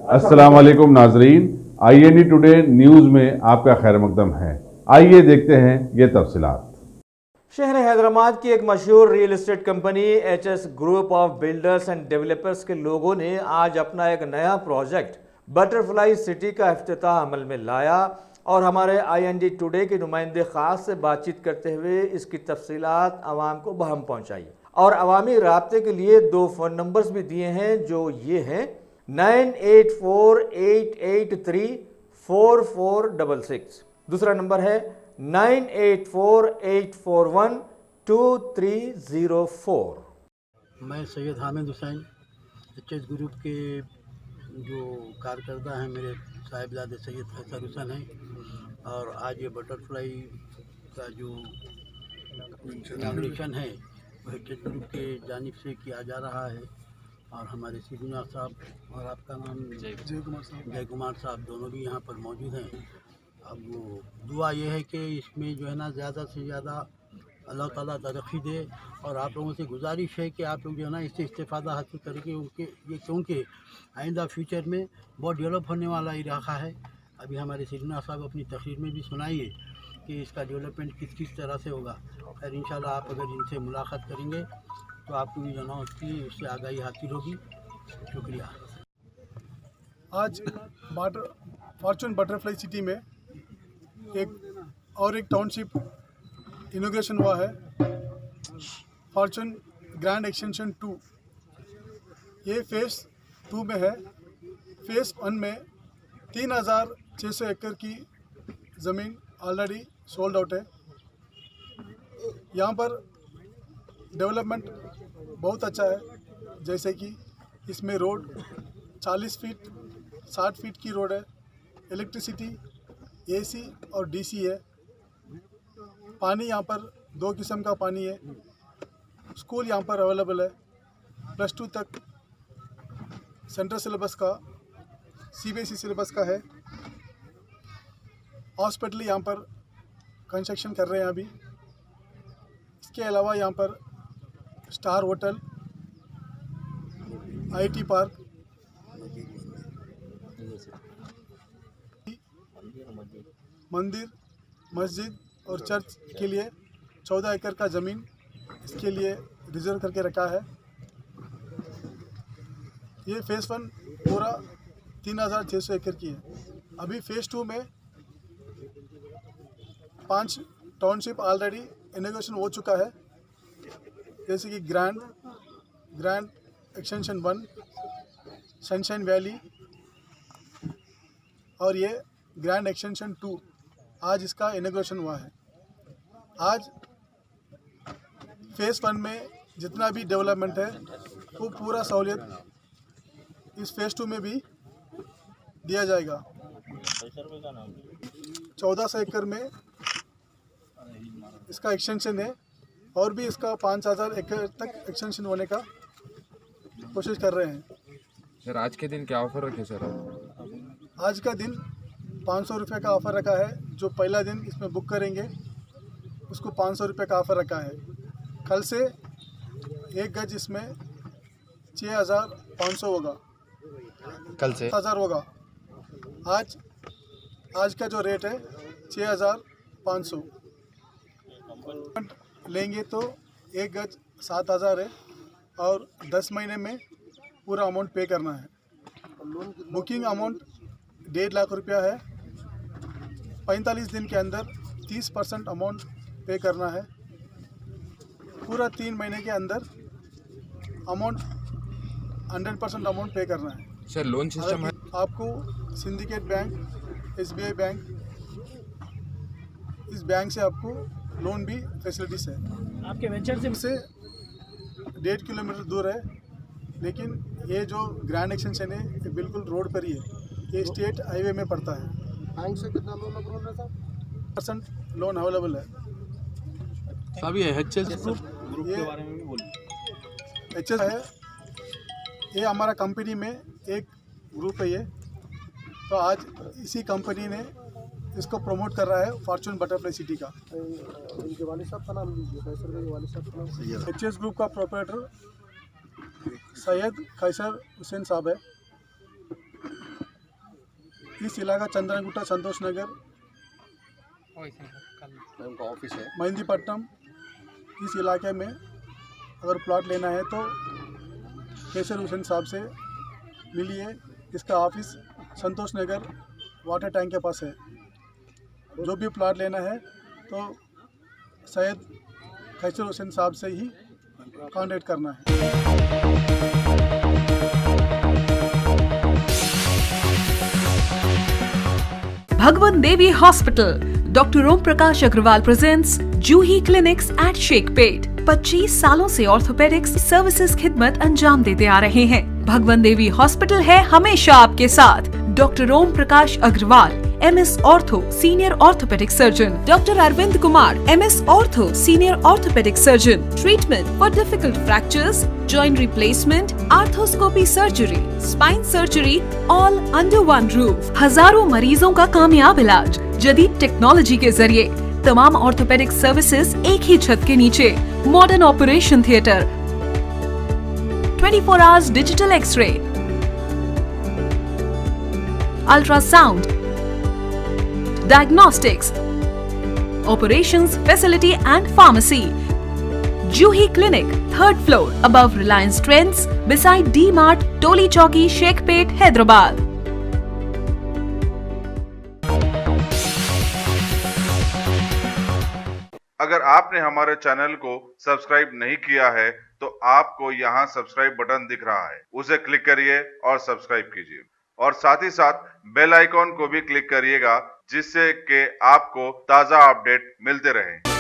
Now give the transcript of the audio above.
अस्सलाम वालेकुम नाजरीन, IND टुडे न्यूज़ में आपका खैर मकदम है। आइए देखते हैं ये तफसीलात। शहर हैदराबाद की एक मशहूर real estate company HS group of builders and developers के लोगों ने आज अपना एक नया प्रोजेक्ट बटरफ्लाई सिटी का इफ्तिताह अमल में लाया और हमारे IND टुडे के नुमाइंदे ख़ास से बातचीत करते हुए इसकी तफसीलात आवाम को बहम पहुँचाई और अवामी राब्ते के लिए 2 फ़ोन नंबर्स भी दिए हैं, जो ये हैं 9848834466। दूसरा नंबर है 9848412304। मैं सैयद हामिद हुसैन HS ग्रुप के जो कारकर्दा हैं, मेरे साहिबजादे सैयद फैसल हुसैन हैं, और आज ये बटरफ्लाई का जो इनाग्रेशन है वो HS ग्रुप के जानिब से किया जा रहा है। और हमारे सीनियर साहब और आपका नाम जय कुमार साहब दोनों भी यहाँ पर मौजूद हैं। अब वो दुआ ये है कि इसमें जो है ना ज़्यादा से ज़्यादा अल्लाह ताला तरक्की दे, और आप लोगों से गुजारिश है कि आप लोग जो है ना इससे इस्तेफ़ादा हासिल करेंगे, क्योंकि आइंदा फ्यूचर में बहुत डेवलप होने वाला इलाका है। अभी हमारे सीनियर साहब अपनी तकरीर में भी सुनाइए कि इसका डेवलपमेंट किस किस तरह से होगा। खैर इंशाल्लाह आप अगर इनसे मुलाकात करेंगे तो आपको भी जो ना उससे आगाही हासिल होगी। शुक्रिया। आज फॉर्चून बटरफ्लाई सिटी में एक टाउनशिप इनॉग्रेशन हुआ है, फॉर्चून ग्रैंड एक्सटेंशन 2। ये फेज़ 2 में है। फेज़ 1 में 3600 एकड़ की ज़मीन ऑलरेडी सोल्ड आउट है। यहाँ पर डेवलपमेंट बहुत अच्छा है, जैसे कि इसमें रोड 40 फीट 60 फीट की रोड है, इलेक्ट्रिसिटी AC और DC है, पानी यहाँ पर 2 किस्म का पानी है, स्कूल यहाँ पर अवेलेबल है, +2 तक सेंट्रल सिलेबस का CBSE सिलेबस का है। हॉस्पिटल यहाँ पर कंस्ट्रक्शन कर रहे हैं अभी। इसके अलावा यहाँ पर स्टार होटल, IT पार्क, मंदिर, मस्जिद और चर्च के लिए 14 एकड़ का ज़मीन इसके लिए रिजर्व करके रखा है। ये फेज़ 1 पूरा 3600 एकड़ की है। अभी फेज़ 2 में 5 टाउनशिप ऑलरेडी इनॉग्रेशन हो चुका है, जैसे कि ग्रैंड एक्सटेंशन 1, सनशाइन वैली, और ये ग्रैंड एक्सटेंशन 2। आज इसका इनॉग्रेशन हुआ है। आज फेज़ 1 में जितना भी डेवलपमेंट है वो पूरा सहूलियत इस फेज़ 2 में भी दिया जाएगा। 1400 एकड़ में इसका एक्सटेंशन है, और भी इसका 5000 एकड़ तक एक्सटेंशन होने का कोशिश कर रहे हैं। सर आज के दिन क्या ऑफ़र रखे सर? आज का दिन 500 रुपये का ऑफ़र रखा है। जो पहला दिन इसमें बुक करेंगे उसको 500 रुपये का ऑफ़र रखा है। कल से 1 गज इसमें 6500 होगा, कल से 1000 होगा। आज का जो रेट है 6500। लेंगे तो 1 गज 7000 है, और 10 महीने में पूरा अमाउंट पे करना है। बुकिंग अमाउंट 1.5 लाख रुपया है। 45 दिन के अंदर 30% अमाउंट पे करना है। पूरा 3 महीने के अंदर अमाउंट 100% अमाउंट पे करना है। सर लोन सिस्टम है? आपको सिंडिकेट बैंक, SBI बैंक, इस बैंक से आपको लोन भी फैसिलिटीज़ है। आपके वेंचर से 1.5 किलोमीटर दूर है, लेकिन ये जो ग्रैंड एक्सटेंशन है ये बिल्कुल रोड पर ही है। ये स्टेट हाईवे में पड़ता है। बैंक से कितना लोन अप्रूवल है साहब? % लोन अवेलेबल है। साहब ये HS ग्रुप के बारे में भी बोलिए। HS है, ये हमारा कंपनी में एक ग्रुप है ये। तो आज इसी कंपनी ने इसको प्रमोट कर रहा है, फॉर्चून बटरफ्लाई सिटी का। इनके वालिद साहब का नाम लीजिए। HS ग्रुप का प्रोपराइटर सैयद फैसल हुसैन साहब है। इस इलाका चंद्रगुट्टा, संतोष नगर, उनका ऑफिस है। मेहंदीपट्टनम, इस इलाके में अगर प्लॉट लेना है तो कैसर हुसैन साहब से मिलिए। इसका ऑफिस संतोष नगर वाटर टैंक के पास है। जो भी प्लॉट लेना है तो शायद कैसर हुसैन साहब से ही कांटेक्ट करना है। Bhagwan Devi Hospital, Dr. Om Prakash Agrawal presents Juhi Clinics at Sheikhpet। 25 सालों से ऑर्थोपेडिक्स सर्विसेज खिदमत अंजाम देते आ रहे हैं। भगवान देवी हॉस्पिटल है हमेशा आपके साथ। Doctor Om Prakash Agarwal, MS ortho, senior orthopaedic surgeon. Doctor Arvind Kumar, MS ortho, senior orthopaedic surgeon. Treatment for difficult fractures, joint replacement, arthroscopy surgery, spine surgery, all under one roof. हजारों मरीजों का कामयाब इलाज जदीद टेक्नोलॉजी के जरिए। तमाम ऑर्थोपेडिक सर्विसेज एक ही छत के नीचे। Modern operation theatre, 24 hours digital x ray, ultrasound, diagnostics, operations facility and pharmacy. Juhi Clinic, 3rd floor, above Reliance Trends, beside D-Mart, Toli Chowki, Sheikhpet, Hyderabad. अगर आपने हमारे चैनल को सब्सक्राइब नहीं किया है तो आपको यहाँ सब्सक्राइब बटन दिख रहा है, उसे क्लिक करिए और सब्सक्राइब कीजिए और साथ ही साथ बेल आइकॉन को भी क्लिक करिएगा जिससे कि आपको ताज़ा अपडेट मिलते रहें।